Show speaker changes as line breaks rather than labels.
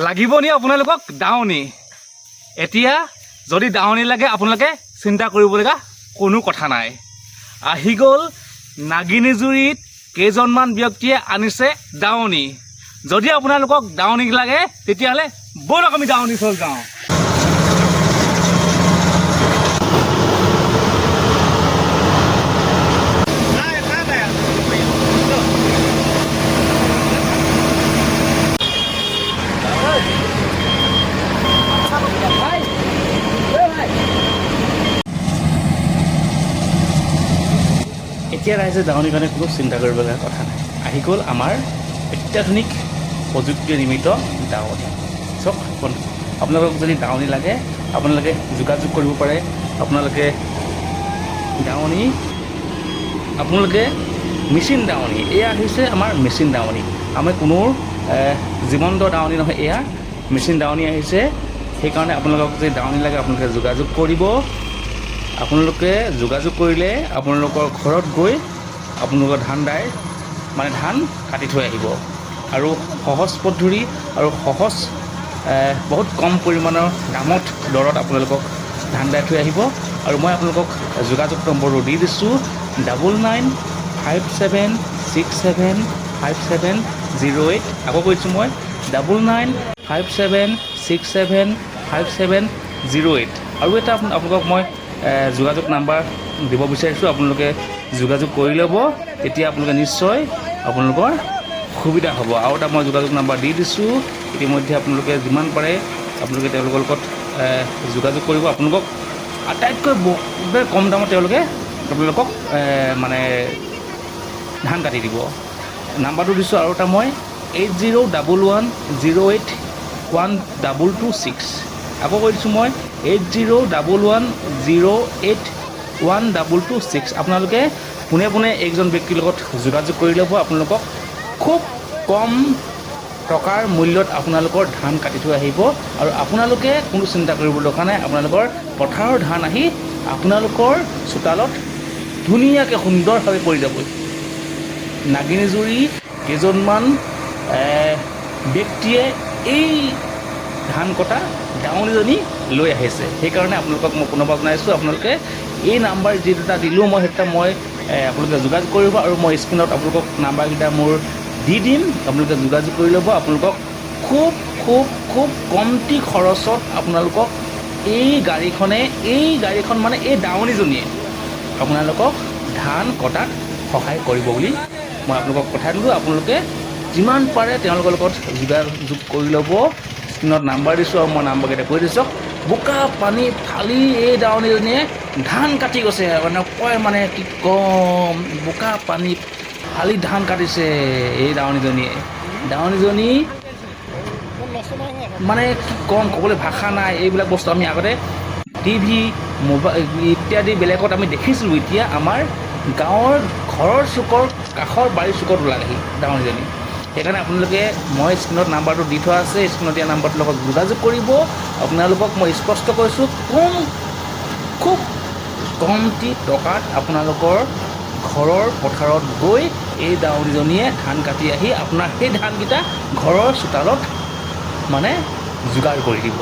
লাগিব নি আপোনালোকক দাৱনী? এতিয়া যদি দাৱনী লাগে আপোনালোকে চিন্তা কৰিবলগীয়া কোনো কথা নাই। আহি গ'ল নাগিনীজুৰিত কেইজনমান ব্যক্তিয়ে আনিছে দাৱনী। যদি আপোনালোকক দাৱনী লাগে তেতিয়াহ'লে ব'লক আমি দাৱনী চল যাওঁ। এতিয়া ৰাইজে দাৱনীৰ কাৰণে কোনো চিন্তা কৰিবলগীয়া কথা নাই। আহি গ'ল আমাৰ অত্যাধুনিক প্ৰযুক্তিৰে নিৰ্মিত দাৱনী। চাওক আপোনালোকক যদি দাৱনী লাগে আপোনালোকে যোগাযোগ কৰিব পাৰে। আপোনালোকে দাৱনী আপোনালোকে মেচিন দাৱনী, এয়া হৈছে আমাৰ মেচিন দাৱনী। আমি কোনো জীৱন্ত দাৱনী নহয়, এয়া মেচিন দাৱনী আহিছে। সেইকাৰণে আপোনালোকক যদি দাৱনী লাগে আপোনালোকে যোগাযোগ কৰিব। আপোনালোকে যোগাযোগ কৰিলে আপোনালোকৰ ঘৰত গৈ আপোনালোকৰ ধান কাটি থৈ আহিব। আৰু সহজ পদ্ধতি আৰু সহজ বহুত কম পৰিমাণৰ দামত দৰত আপোনালোকক ধান দাই থৈ আহিব। আৰু মই আপোনালোকক যোগাযোগ নম্বৰটো দি দিছোঁ 9957675708। আকৌ কৈছোঁ মই 9957675708। আৰু এটা আপোনালোকক মই যোগাযোগ নাম্বাৰ দিব বিচাৰিছোঁ। আপোনালোকে যোগাযোগ কৰি ল'ব, তেতিয়া আপোনালোকে নিশ্চয় আপোনালোকৰ সুবিধা হ'ব। আৰু এটা মই যোগাযোগ নাম্বাৰ দি দিছোঁ, ইতিমধ্যে আপোনালোকে যিমান পাৰে আপোনালোকে তেওঁলোকৰ লগত যোগাযোগ কৰিব। আপোনালোকক আটাইতকৈ কম দামত তেওঁলোকে আপোনালোকক মানে ধান কাটি দিব। নাম্বাৰটো দিছোঁ আৰু এটা মই 8011081226। আকৌ কৈ দিছোঁ মই 8011081226। আপোনালোকে পোনে পোনে একজন ব্যক্তিৰ লগত যোগাযোগ কৰি ল'ব। আপোনালোকক খুব কম টকাৰ মূল্যত আপোনালোকৰ ধান কাটি থৈ আহিব। আৰু আপোনালোকে কোনো চিন্তা কৰিব দৰকাৰ নাই। আপোনালোকৰ পথাৰৰ ধান আহি আপোনালোকৰ চোতালত ধুনীয়াকৈ সুন্দৰভাৱে পৰি যাবই। নাগিনীজুৰি কেইজনমান ব্যক্তিয়ে এই ধান কটা দাৱনীজনী লৈ আহিছে। সেইকাৰণে আপোনালোকক মই পুনৰবাৰ জনাইছোঁ, আপোনালোকে এই নাম্বাৰ যি দুটা দিলোঁ মই সেইটা আপোনালোকে যোগাযোগ কৰিব। আৰু মই স্ক্ৰীণত আপোনালোকক নাম্বাৰকেইটা মোৰ দি দিম, আপোনালোকে যোগাযোগ কৰি ল'ব। আপোনালোকক খুব খুব খুব কমটি খৰচত আপোনালোকক এই গাড়ীখন মানে এই দাৱনীজনীয়ে আপোনালোকক ধান কটাত সহায় কৰিব বুলি মই আপোনালোকক কথা দিলোঁ। আপোনালোকে যিমান পাৰে তেওঁলোকৰ লগত যোগাযোগ কৰি ল'ব। স্ক্ৰীণত নাম্বাৰ দিছোঁ আৰু মই নাম্বাৰকেইটা কৈ দিছোঁ। বোকা পানী ফালি এই দাৱনীজনীয়ে ধান কাটি গৈছে, মানে কি ক'ম, বোকা পানী ফালি ধান কাটিছে এই দাৱনীজনী মানে কি ক'ম, ক'বলৈ ভাষা নাই। এইবিলাক বস্তু আমি আগতে টিভি মোবাইল ইত্যাদি বেলেগত আমি দেখিছিলোঁ। এতিয়া আমাৰ গাঁৱৰ ঘৰৰ চুকৰ কাষৰ বাৰীৰ চুকত ওলালেহি দাৱনীজনী। সেইকাৰণে আপোনালোকে মই স্ক্ৰীণত নাম্বাৰটো দি থোৱা আছে, স্ক্ৰীণত দিয়া নাম্বাৰটোৰ লগত যোগাযোগ কৰিব। আপোনালোকক মই স্পষ্ট কৈছোঁ, খুব কমটি টকাত আপোনালোকৰ ঘৰৰ পথাৰত গৈ এই দাৱনীজনীয়ে ধান কাটি আহি আপোনাৰ সেই ধানকেইটা ঘৰৰ চোতালত মানে যোগাৰ কৰি দিব।